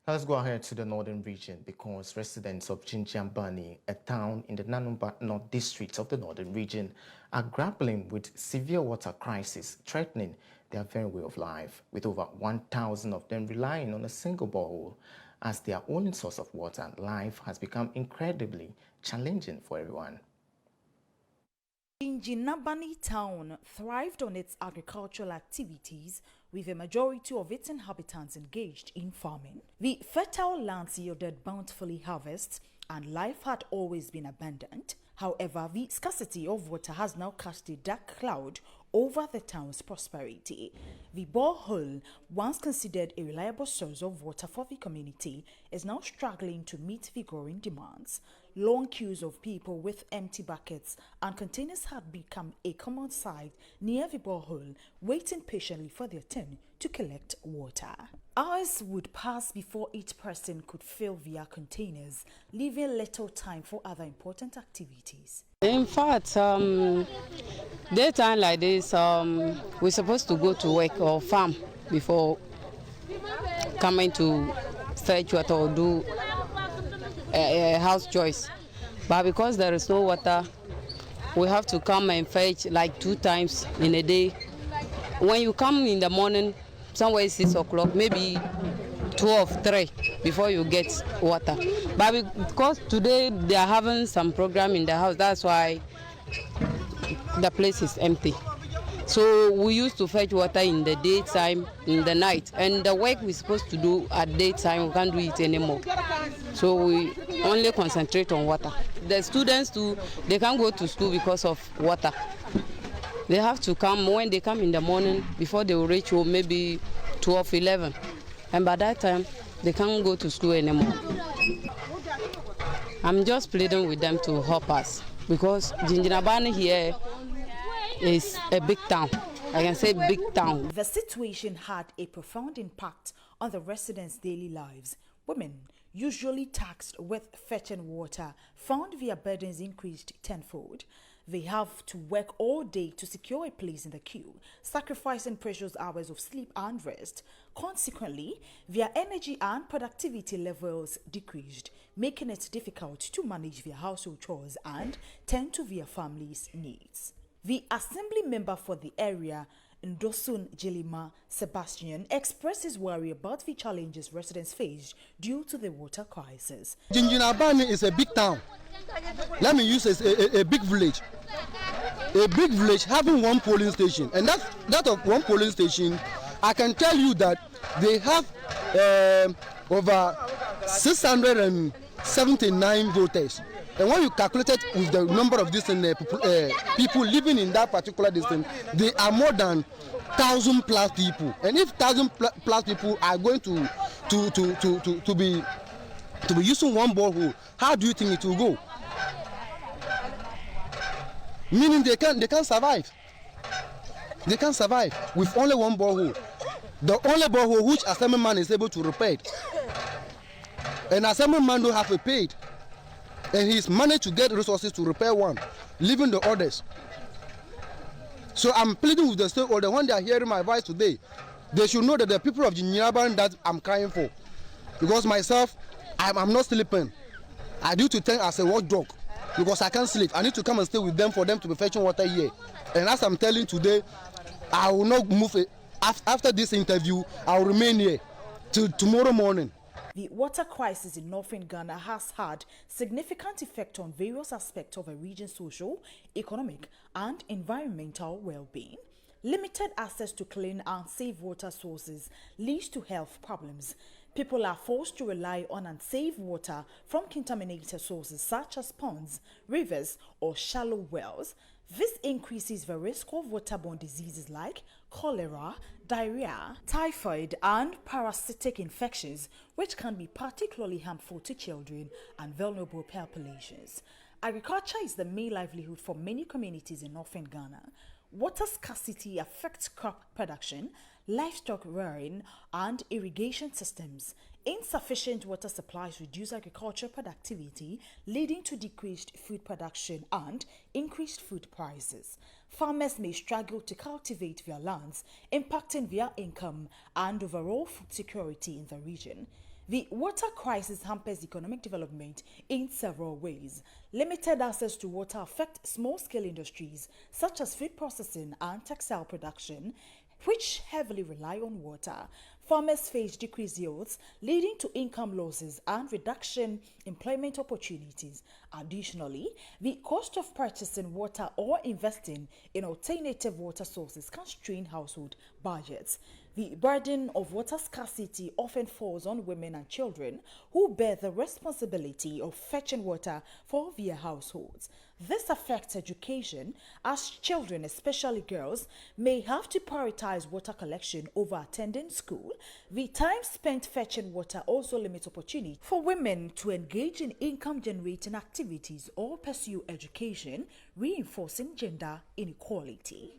Let's go ahead to the northern region because residents of Jinjiambani, a town in the Nanumba North district of the northern region, are grappling with severe water crisis threatening their very way of life, with over 1,000 of them relying on a single borehole as their only source of water. Life has become incredibly challenging for everyone. Jinjiambani town thrived on its agricultural activities, with a majority of its inhabitants engaged in farming. The fertile lands yielded bountifully harvests, and life had always been abundant. However, the scarcity of water has now cast a dark cloud over the town's prosperity. The borehole, once considered a reliable source of water for the community, is now struggling to meet the growing demands. Long queues of people with empty buckets and containers had become a common sight near the borehole, waiting patiently for their turn to collect water. Hours would pass before each person could fill their containers, leaving little time for other important activities. In fact, daytime like this, we're supposed to go to work or farm before coming to fetch water or do house chores. But because there is no water, we have to come and fetch like 2 times in a day. When you come in the morning, somewhere 6 o'clock, maybe 12, 3 before you get water. But because today they are having some program in the house, that's why the place is empty. So we used to fetch water in the daytime, in the night, and the work we're supposed to do at daytime, we can't do it anymore. So we only concentrate on water. The students too, they can't go to school because of water. They have to come, when they come in the morning, before they will reach home, maybe 12, 11. And by that time, they can't go to school anymore. I'm just pleading with them to help us because Jinjiambani here is a big town. I can say big town. The situation had a profound impact on the residents' daily lives. Women, usually taxed with fetching water, found their burdens increased tenfold. They have to work all day to secure a place in the queue, sacrificing precious hours of sleep and rest. Consequently, their energy and productivity levels decreased, making it difficult to manage their household chores and tend to their families' needs. The assembly member for the area, Ndosun Jilima Sebastian, expresses worry about the challenges residents face due to the water crisis. Jinjiambani is a big town. Let me use a big village. A big village having one polling station, and that of one polling station, I can tell you that they have over 679 voters. And when you calculate it with the number of people living in that particular district, they are more than 1,000 plus people. And if 1,000 plus people are going to be using one borehole, how do you think it will go? Meaning they can't survive. They can't survive with only one borehole. The only borehole which assemblyman is able to repair it. And assemblyman don't have a paid. And he's managed to get resources to repair one, leaving the others. So I'm pleading with the stakeholders, when they are hearing my voice today, they should know that the people of Jinjiambani that I'm crying for. Because myself, I'm not sleeping. I do to think as a watchdog because I can't sleep. I need to come and stay with them for them to be fetching water here. And as I'm telling today, I will not move. After this interview, I will remain here till tomorrow morning. The water crisis in northern Ghana has had significant effect on various aspects of a region's social, economic, and environmental well-being. Limited access to clean and safe water sources leads to health problems. People are forced to rely on unsafe water from contaminated sources such as ponds, rivers, or shallow wells. This increases the risk of waterborne diseases like cholera, diarrhea, typhoid, and parasitic infections, which can be particularly harmful to children and vulnerable populations. Agriculture is the main livelihood for many communities in northern Ghana. Water scarcity affects crop production, livestock rearing, and irrigation systems. Insufficient water supplies reduce agricultural productivity, leading to decreased food production and increased food prices. Farmers may struggle to cultivate their lands, impacting their income and overall food security in the region. The water crisis hampers economic development in several ways. Limited access to water affects small-scale industries such as food processing and textile production, which heavily rely on water. Farmers face decreased yields, leading to income losses and reduction in employment opportunities. Additionally, the cost of purchasing water or investing in alternative water sources can strain household budgets. The burden of water scarcity often falls on women and children who bear the responsibility of fetching water for their households. This affects education, as children, especially girls, may have to prioritize water collection over attending school. The time spent fetching water also limits opportunity for women to engage in income-generating activities or pursue education, reinforcing gender inequality.